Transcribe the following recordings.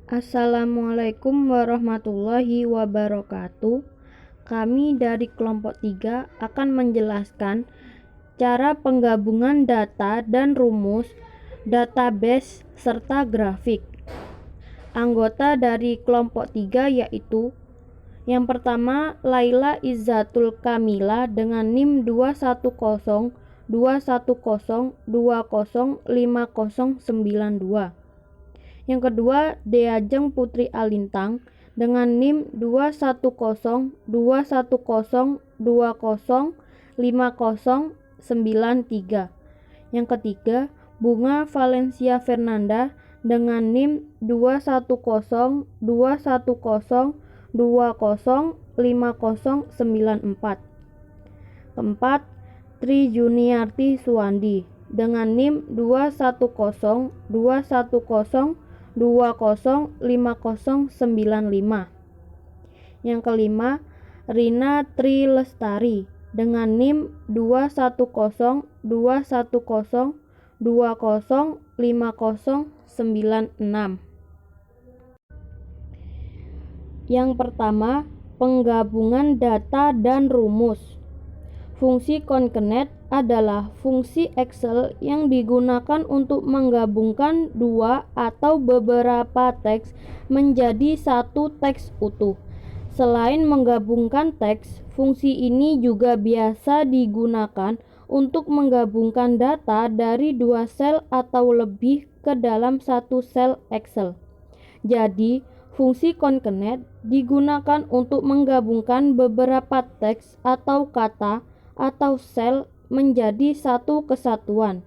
Assalamualaikum warahmatullahi wabarakatuh. Kami dari kelompok 3 akan menjelaskan cara penggabungan data dan rumus, database, serta grafik. Anggota dari kelompok 3 yaitu yang pertama Laila Izzatul Kamila dengan NIM 21020205092. Yang kedua, Deajeng Putri Alintang dengan NIM 21020205093. Yang ketiga, Bunga Valencia Fernanda dengan NIM 21020205094. Keempat, Tri Juniarti Suwandi dengan NIM 21020205095. Yang kelima, Rina Tri Lestari dengan NIM 21020205096. Yang pertama, penggabungan data dan rumus. Fungsi concatenate adalah fungsi Excel yang digunakan untuk menggabungkan dua atau beberapa teks menjadi satu teks utuh. Selain menggabungkan teks, fungsi ini juga biasa digunakan untuk menggabungkan data dari dua sel atau lebih ke dalam satu sel Excel. Jadi, fungsi concatenate digunakan untuk menggabungkan beberapa teks atau kata atau sel menjadi satu kesatuan.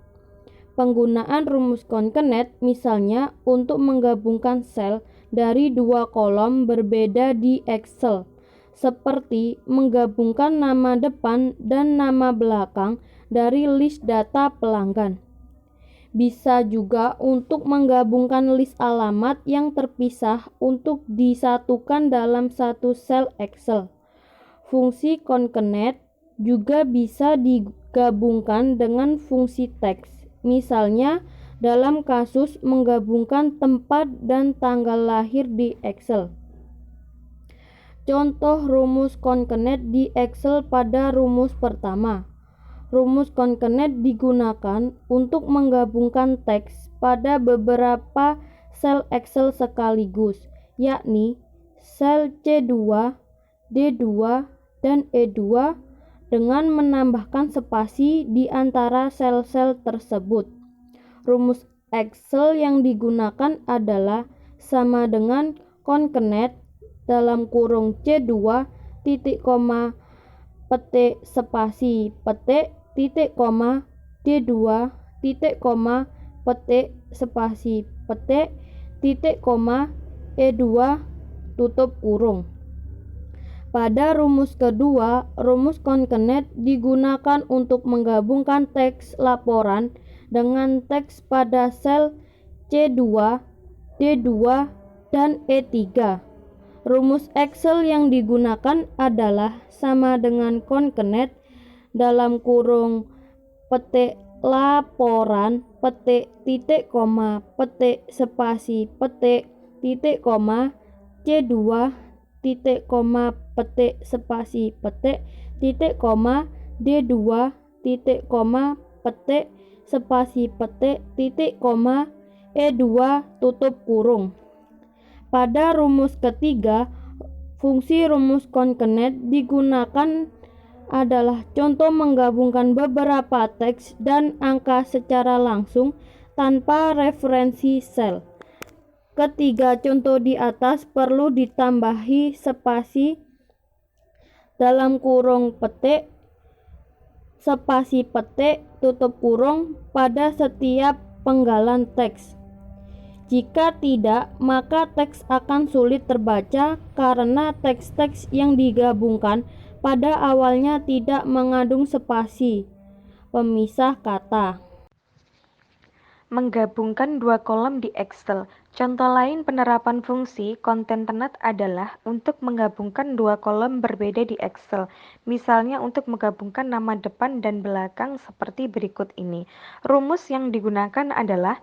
Penggunaan rumus concatenate misalnya untuk menggabungkan sel dari dua kolom berbeda di Excel, seperti menggabungkan nama depan dan nama belakang dari list data pelanggan. Bisa juga untuk menggabungkan list alamat yang terpisah untuk disatukan dalam satu sel Excel. Fungsi concatenate juga bisa digabungkan dengan fungsi teks, misalnya dalam kasus menggabungkan tempat dan tanggal lahir di Excel. Contoh rumus concatenate di Excel pada rumus pertama. Rumus concatenate digunakan untuk menggabungkan teks pada beberapa sel Excel sekaligus, yakni sel C2, D2, dan E2 dengan menambahkan spasi di antara sel-sel tersebut. Rumus Excel yang digunakan adalah sama dengan concatenate dalam kurung C2 titik koma petik spasi petik titik koma D2 titik koma petik spasi petik titik koma E2 tutup kurung. Pada rumus kedua, rumus concatenate digunakan untuk menggabungkan teks laporan dengan teks pada sel C2, D2, dan E3. Rumus Excel yang digunakan adalah sama dengan concatenate dalam kurung petik laporan petik titik koma petik spasi petik titik koma C2 titik koma petik spasi petik titik koma D2 titik koma petik spasi petik titik koma E2 tutup kurung. Pada rumus ketiga, fungsi rumus concatenate digunakan adalah contoh menggabungkan beberapa teks dan angka secara langsung tanpa referensi sel. Ketiga contoh di atas perlu ditambahi spasi dalam kurung petik spasi petik tutup kurung pada setiap penggalan teks. Jika tidak, maka teks akan sulit terbaca karena teks-teks yang digabungkan pada awalnya tidak mengandung spasi pemisah kata. Menggabungkan dua kolom di Excel. Contoh lain penerapan fungsi concatenate adalah untuk menggabungkan dua kolom berbeda di Excel. Misalnya untuk menggabungkan nama depan dan belakang seperti berikut ini. Rumus yang digunakan adalah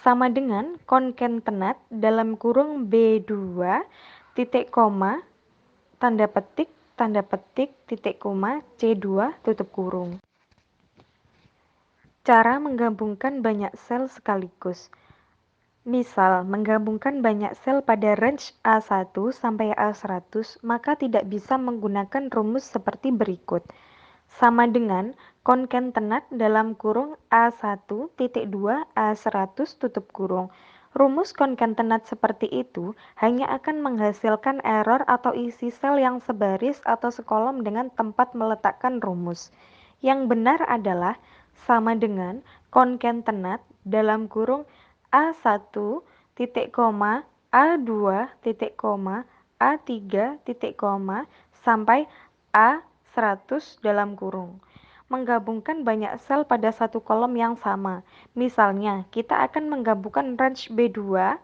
sama dengan koncatenate dalam kurung B2 titik koma tanda petik titik koma C2 tutup kurung. Cara menggabungkan banyak sel sekaligus. Misal, menggabungkan banyak sel pada range A1 sampai A100, maka tidak bisa menggunakan rumus seperti berikut. Sama dengan koncatenate dalam kurung A1 titik 2 A100 tutup kurung. Rumus koncatenate seperti itu hanya akan menghasilkan error atau isi sel yang sebaris atau sekolom dengan tempat meletakkan rumus. Yang benar adalah sama dengan koncatenate dalam kurung A1 titik koma A2 titik koma A3 titik koma sampai A100 dalam kurung. Menggabungkan banyak sel pada satu kolom yang sama. Misalnya, kita akan menggabungkan range B2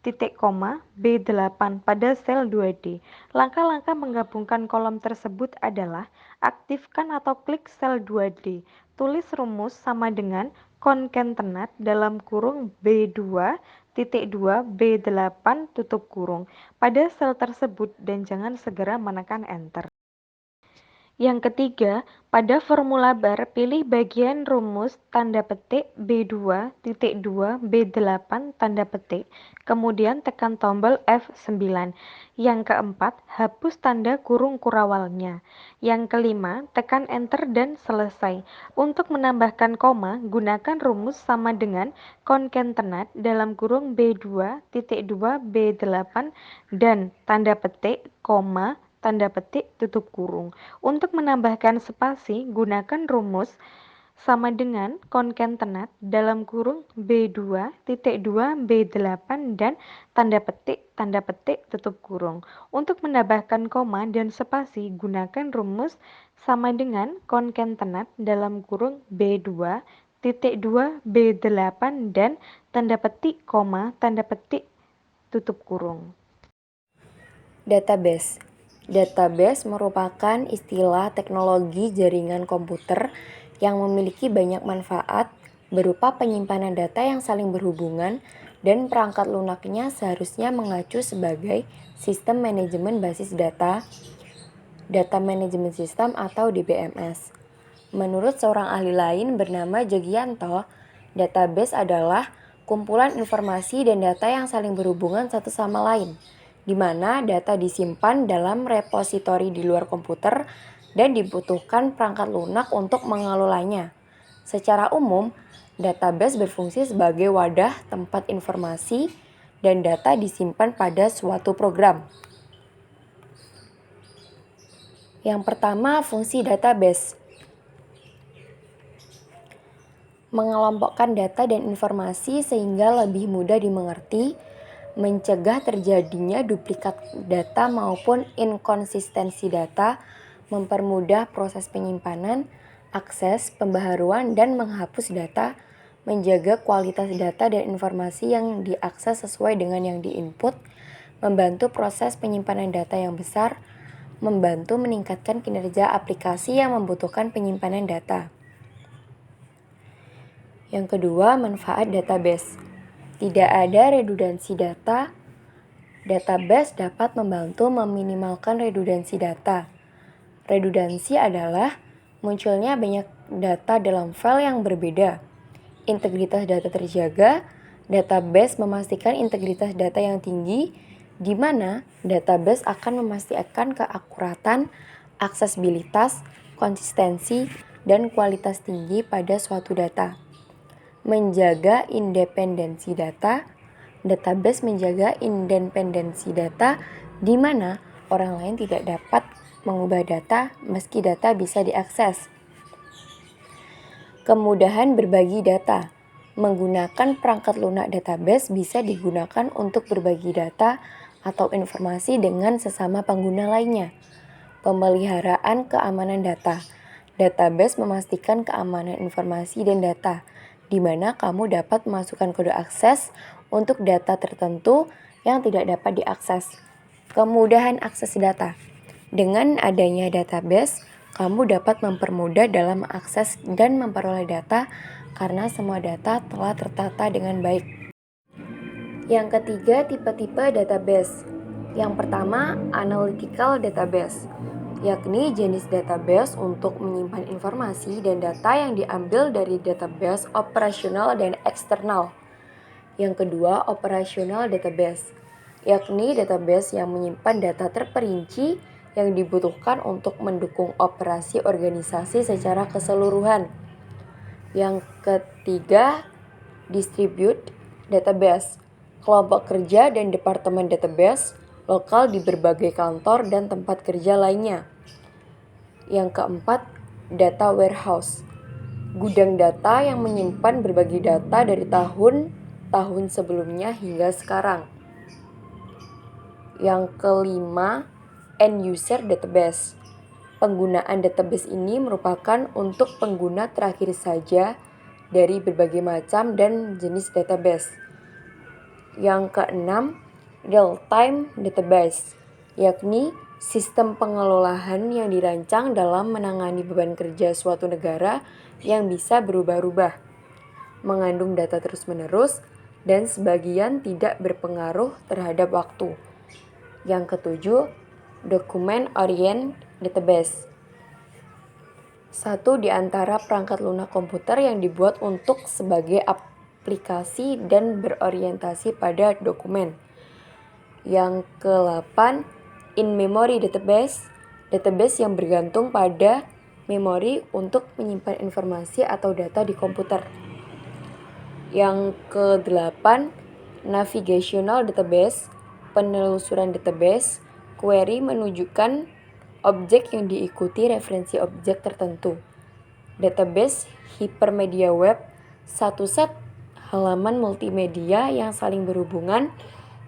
titik koma B8 pada sel 2D. Langkah-langkah menggabungkan kolom tersebut adalah aktifkan atau klik sel 2D. Tulis rumus sama dengan koncatenate dalam kurung B2 titik 2 B8 tutup kurung pada sel tersebut dan jangan segera menekan enter. Yang ketiga, pada formula bar, pilih bagian rumus tanda petik B2 titik 2 B8 tanda petik, kemudian tekan tombol F9. Yang keempat, hapus tanda kurung kurawalnya. Yang kelima, tekan enter dan selesai. Untuk menambahkan koma, gunakan rumus sama dengan koncatenate dalam kurung B2 titik 2 B8 dan tanda petik, koma, tanda petik tutup kurung. Untuk menambahkan spasi, gunakan rumus sama dengan koncatenate dalam kurung B2 titik 2 B8 dan tanda petik tutup kurung. Untuk menambahkan koma dan spasi, gunakan rumus sama dengan koncatenate dalam kurung B2 titik 2 B8 dan tanda petik koma tanda petik tutup kurung. Database. Database merupakan istilah teknologi jaringan komputer yang memiliki banyak manfaat berupa penyimpanan data yang saling berhubungan dan perangkat lunaknya seharusnya mengacu sebagai sistem manajemen basis data, Data Management System atau DBMS. Menurut seorang ahli lain bernama Jogianto, database adalah kumpulan informasi dan data yang saling berhubungan satu sama lain, di mana data disimpan dalam repositori di luar komputer dan dibutuhkan perangkat lunak untuk mengelolanya. Secara umum, database berfungsi sebagai wadah tempat informasi dan data disimpan pada suatu program. Yang pertama, fungsi database. Mengelompokkan data dan informasi sehingga lebih mudah dimengerti, mencegah terjadinya duplikat data maupun inkonsistensi data, mempermudah proses penyimpanan, akses, pembaharuan, dan menghapus data, menjaga kualitas data dan informasi yang diakses sesuai dengan yang diinput, membantu proses penyimpanan data yang besar, membantu meningkatkan kinerja aplikasi yang membutuhkan penyimpanan data. Yang kedua, manfaat database. Tidak ada redundansi data. Database dapat membantu meminimalkan redundansi data. Redundansi adalah munculnya banyak data dalam file yang berbeda. Integritas data terjaga. Database memastikan integritas data yang tinggi, di mana database akan memastikan keakuratan, aksesibilitas, konsistensi, dan kualitas tinggi pada suatu data. Menjaga independensi data. Database menjaga independensi data di mana orang lain tidak dapat mengubah data meski data bisa diakses. Kemudahan berbagi data. Menggunakan perangkat lunak database bisa digunakan untuk berbagi data atau informasi dengan sesama pengguna lainnya. Pemeliharaan keamanan data. Database memastikan keamanan informasi dan data, di mana kamu dapat memasukkan kode akses untuk data tertentu yang tidak dapat diakses. Kemudahan akses data. Dengan adanya database, kamu dapat mempermudah dalam mengakses dan memperoleh data karena semua data telah tertata dengan baik. Yang ketiga, tipe-tipe database. Yang pertama, analytical database, yakni jenis database untuk menyimpan informasi dan data yang diambil dari database operasional dan eksternal. Yang kedua, operational database, yakni database yang menyimpan data terperinci yang dibutuhkan untuk mendukung operasi organisasi secara keseluruhan. Yang ketiga, distribute database, kelompok kerja dan departemen database lokal di berbagai kantor dan tempat kerja lainnya. Yang keempat, data warehouse, gudang data yang menyimpan berbagai data dari tahun sebelumnya hingga sekarang. Yang kelima, end user database. Penggunaan database ini merupakan untuk pengguna terakhir saja dari berbagai macam dan jenis database. Yang keenam, real-time database, yakni sistem pengelolaan yang dirancang dalam menangani beban kerja suatu negara yang bisa berubah-ubah, mengandung data terus-menerus, dan sebagian tidak berpengaruh terhadap waktu. Yang ketujuh, document-oriented database. Satu di antara perangkat lunak komputer yang dibuat untuk sebagai aplikasi dan berorientasi pada dokumen. Yang ke-8, in-memory database, database yang bergantung pada memori untuk menyimpan informasi atau data di komputer. Yang ke-8, navigational database, penelusuran database, query menunjukkan objek yang diikuti referensi objek tertentu. Database hypermedia web, satu set halaman multimedia yang saling berhubungan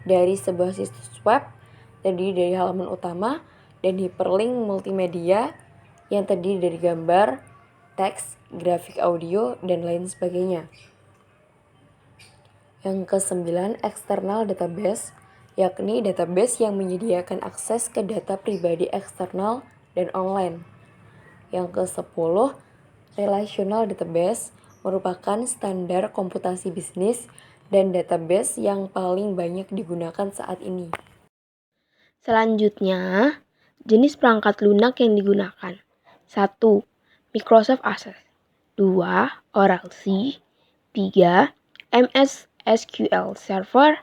dari sebuah situs web terdiri dari halaman utama dan hyperlink multimedia yang terdiri dari gambar, teks, grafik audio, dan lain sebagainya. Yang ke-9, external database, yakni database yang menyediakan akses ke data pribadi eksternal dan online. Yang ke-10, relational database, merupakan standar komputasi bisnis dan database yang paling banyak digunakan saat ini. Selanjutnya, jenis perangkat lunak yang digunakan. 1. Microsoft Access. 2. Oracle. 3. MS SQL Server.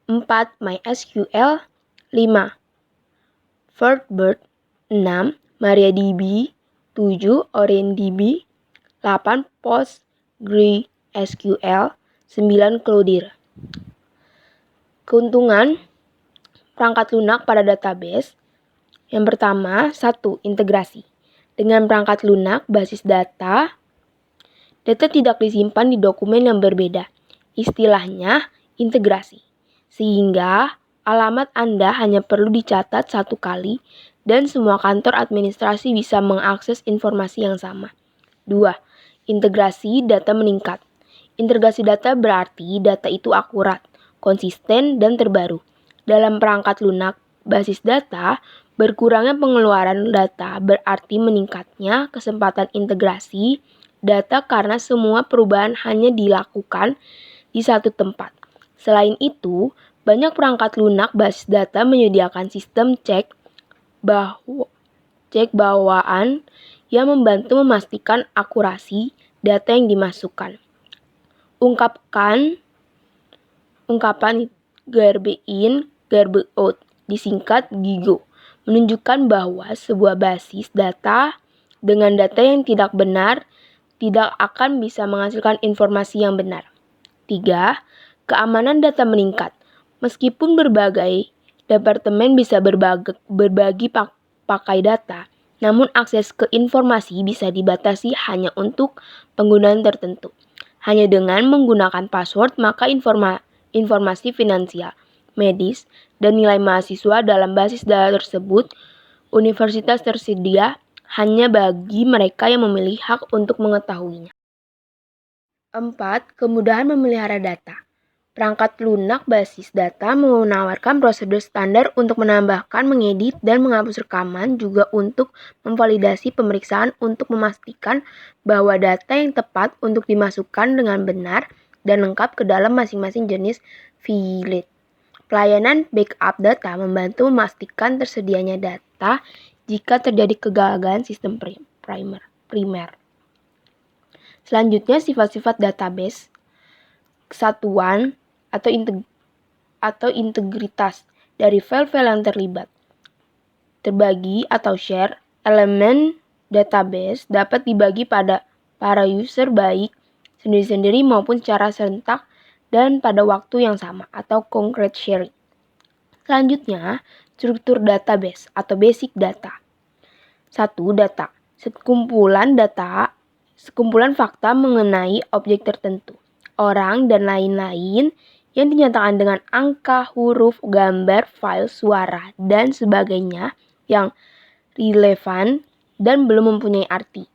4. MySQL. 5. Vertbird. 6. MariaDB. 7. OrientDB. 8. PostgreSQL. 9. Cloudera. Keuntungan perangkat lunak pada database. Yang pertama, 1. Integrasi. Dengan perangkat lunak basis data tidak disimpan di dokumen yang berbeda. Istilahnya integrasi. Sehingga alamat Anda hanya perlu dicatat satu kali dan semua kantor administrasi bisa mengakses informasi yang sama. 2. Integrasi data meningkat. Integrasi data berarti data itu akurat, konsisten, dan terbaru. Dalam perangkat lunak basis data, berkurangnya pengeluaran data berarti meningkatnya kesempatan integrasi data karena semua perubahan hanya dilakukan di satu tempat. Selain itu, banyak perangkat lunak basis data menyediakan sistem cek bawaan yang membantu memastikan akurasi data yang dimasukkan. Ungkapan Garbe in, Garbe out, disingkat GIGO, menunjukkan bahwa sebuah basis data dengan data yang tidak benar tidak akan bisa menghasilkan informasi yang benar. 3. Keamanan data meningkat. Meskipun berbagai departemen bisa berbagi pakai data, namun akses ke informasi bisa dibatasi hanya untuk penggunaan tertentu. Hanya dengan menggunakan password, maka informasi finansial, medis, dan nilai mahasiswa dalam basis data tersebut universitas tersedia hanya bagi mereka yang memilih hak untuk mengetahuinya. 4. Kemudahan memelihara data. Perangkat lunak basis data menawarkan prosedur standar untuk menambahkan, mengedit, dan menghapus rekaman, juga untuk memvalidasi pemeriksaan untuk memastikan bahwa data yang tepat untuk dimasukkan dengan benar dan lengkap ke dalam masing-masing jenis Violet. Pelayanan backup data membantu memastikan tersedianya data jika terjadi kegagalan sistem primer. Selanjutnya, sifat-sifat database, kesatuan atau integritas dari file-file yang terlibat. Terbagi atau share, elemen database dapat dibagi pada para user baik sendiri-sendiri maupun secara serentak dan pada waktu yang sama atau concurrent sharing. Selanjutnya, struktur database atau basic data. 1. Data. Sekumpulan fakta mengenai objek tertentu, orang, dan lain-lain yang dinyatakan dengan angka, huruf, gambar, file, suara, dan sebagainya yang relevan dan belum mempunyai arti.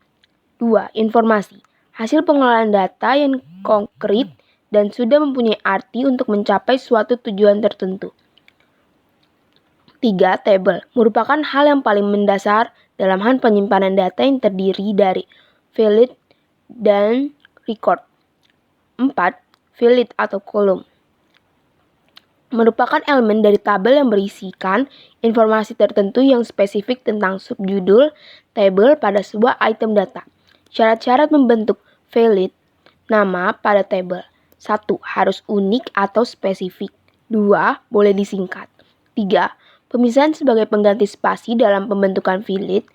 2. Informasi. Hasil pengelolaan data yang konkret dan sudah mempunyai arti untuk mencapai suatu tujuan tertentu. 3. Table. Merupakan hal yang paling mendasar dalam hal penyimpanan data yang terdiri dari field dan record. 4. Field atau kolom. Merupakan elemen dari tabel yang berisikan informasi tertentu yang spesifik tentang subjudul tabel pada sebuah item data. Syarat-syarat membentuk field nama pada tabel. 1. Harus unik atau spesifik. 2. Boleh disingkat. 3. Pemisahan sebagai pengganti spasi dalam pembentukan field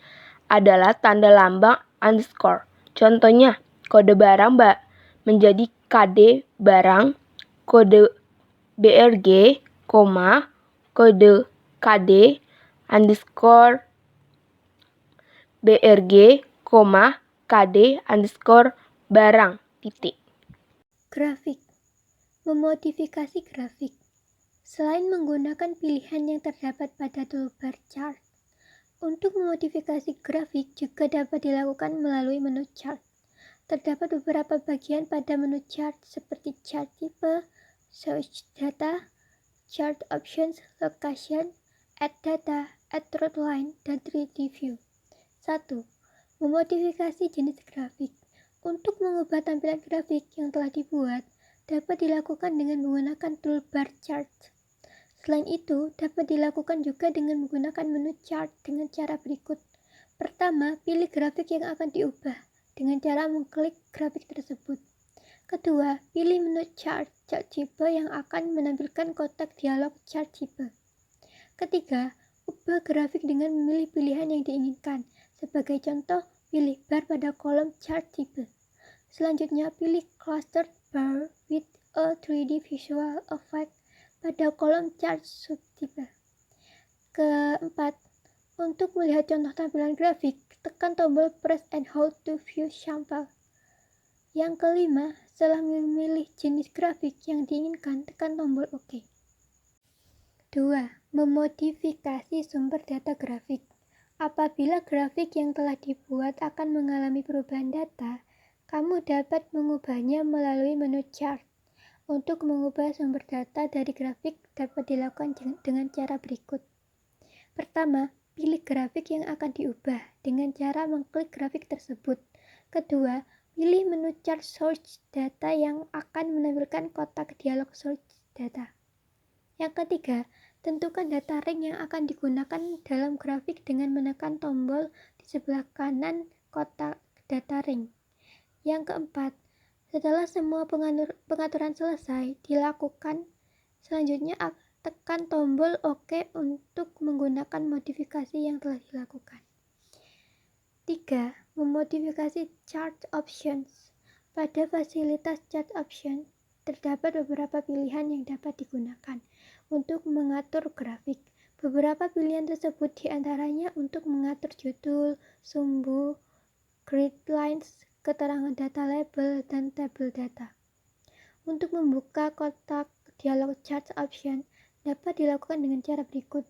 adalah tanda lambang underscore. Contohnya, kode barang menjadi KD barang, kode BRG, kode KD underscore BRG, KD underscore barang, titik. Grafik. Memodifikasi grafik. Selain menggunakan pilihan yang terdapat pada toolbar chart, untuk memodifikasi grafik juga dapat dilakukan melalui menu chart. Terdapat beberapa bagian pada menu chart seperti chart type, search data, chart options, location, add data, add row line, dan 3D view. 1. Memodifikasi jenis grafik. Untuk mengubah tampilan grafik yang telah dibuat, dapat dilakukan dengan menggunakan toolbar chart. Selain itu, dapat dilakukan juga dengan menggunakan menu chart dengan cara berikut. Pertama, pilih grafik yang akan diubah dengan cara mengklik grafik tersebut. Kedua, pilih menu chart type yang akan menampilkan kotak dialog chart type. Ketiga, ubah grafik dengan memilih pilihan yang diinginkan. Sebagai contoh, pilih bar pada kolom chart type. Selanjutnya, pilih cluster bar with a 3D visual effect pada kolom chart subtype. Keempat, untuk melihat contoh tampilan grafik, tekan tombol press and hold to view sample. Yang kelima, setelah memilih jenis grafik yang diinginkan, tekan tombol OK. 2. Memodifikasi sumber data grafik. Apabila grafik yang telah dibuat akan mengalami perubahan data, kamu dapat mengubahnya melalui menu chart. Untuk mengubah sumber data dari grafik dapat dilakukan dengan cara berikut. Pertama, pilih grafik yang akan diubah dengan cara mengklik grafik tersebut. Kedua, pilih menu chart source data yang akan menampilkan kotak dialog source data. Yang ketiga, tentukan data ring yang akan digunakan dalam grafik dengan menekan tombol di sebelah kanan kotak data ring. Yang keempat, setelah semua pengaturan selesai dilakukan, selanjutnya tekan tombol OK untuk menggunakan modifikasi yang telah dilakukan. 3. Memodifikasi chart options. Pada fasilitas chart option, terdapat beberapa pilihan yang dapat digunakan untuk mengatur grafik. Beberapa pilihan tersebut diantaranya untuk mengatur judul, sumbu, grid lines, keterangan data label, dan tabel data. Untuk membuka kotak dialog chart option dapat dilakukan dengan cara berikut.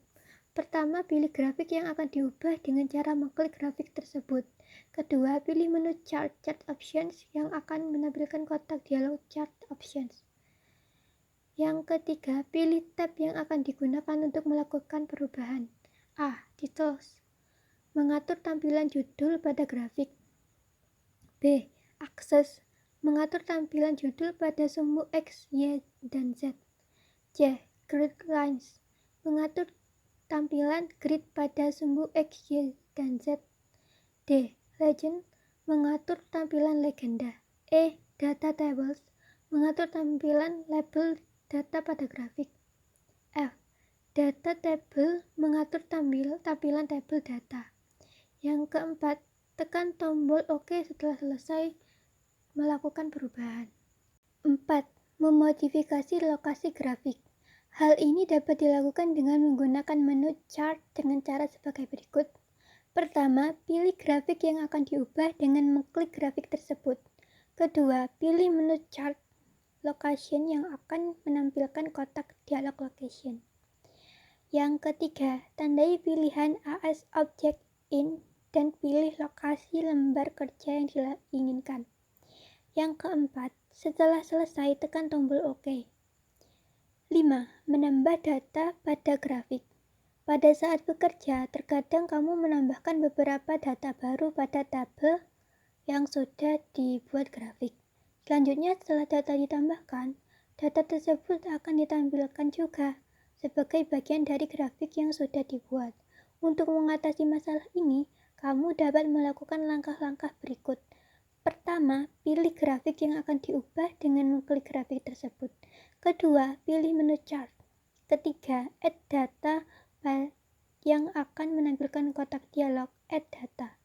Pertama, pilih grafik yang akan diubah dengan cara mengklik grafik tersebut. Kedua, pilih menu chart options yang akan menampilkan kotak dialog chart options. Yang ketiga, pilih tab yang akan digunakan untuk melakukan perubahan. A. Details. Mengatur tampilan judul pada grafik. B. Akses. Mengatur tampilan judul pada sumbu X, Y, dan Z. C. Grid lines, mengatur tampilan grid pada sumbu X, Y, dan Z. D. Legend, mengatur tampilan legenda. E. Data tables, mengatur tampilan label data pada grafik. F. Data table, mengatur tampilan tabel data. Yang keempat, tekan tombol OK setelah selesai melakukan perubahan. 4. Memodifikasi lokasi grafik. Hal ini dapat dilakukan dengan menggunakan menu chart dengan cara sebagai berikut. Pertama, pilih grafik yang akan diubah dengan mengklik grafik tersebut. Kedua, pilih menu chart location yang akan menampilkan kotak dialog location. Yang ketiga, tandai pilihan AS Object In dan pilih lokasi lembar kerja yang diinginkan. Yang keempat, setelah selesai tekan tombol OK. 5. Menambah data pada grafik. Pada saat bekerja, terkadang kamu menambahkan beberapa data baru pada tabel yang sudah dibuat grafik. Selanjutnya, setelah data ditambahkan, data tersebut akan ditampilkan juga sebagai bagian dari grafik yang sudah dibuat. Untuk mengatasi masalah ini, kamu dapat melakukan langkah-langkah berikut. Pertama, pilih grafik yang akan diubah dengan mengklik grafik tersebut. Kedua, pilih menu chart. Ketiga, add data yang akan menampilkan kotak dialog add data.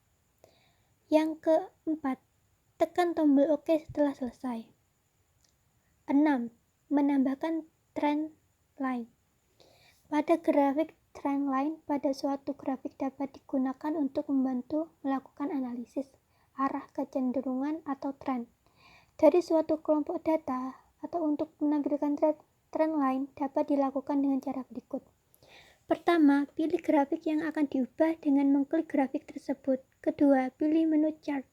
Yang keempat, tekan tombol OK setelah selesai. 6. Menambahkan trend line. Pada grafik trend line, pada suatu grafik dapat digunakan untuk membantu melakukan analisis arah kecenderungan atau tren dari suatu kelompok data, atau untuk menampilkan trend line dapat dilakukan dengan cara berikut. Pertama, pilih grafik yang akan diubah dengan mengklik grafik tersebut. Kedua, pilih menu chart.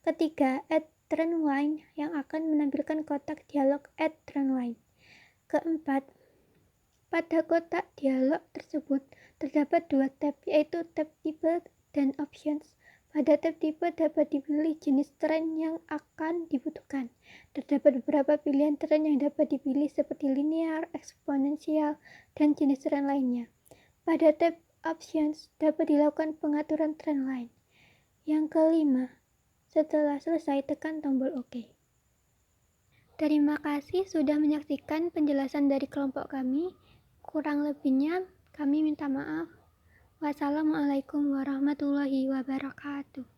Ketiga, add trend line yang akan menampilkan kotak dialog add trend line. Keempat, pada kotak dialog tersebut terdapat dua tab, yaitu tab tipe dan options. Pada tab tipe dapat dipilih jenis tren yang akan dibutuhkan. Terdapat beberapa pilihan tren yang dapat dipilih seperti linear, eksponensial, dan jenis tren lainnya. Pada tab options dapat dilakukan pengaturan tren lain. Yang kelima, setelah selesai tekan tombol OK. Terima kasih sudah menyaksikan penjelasan dari kelompok kami. Kurang lebihnya kami minta maaf. Wassalamualaikum warahmatullahi wabarakatuh.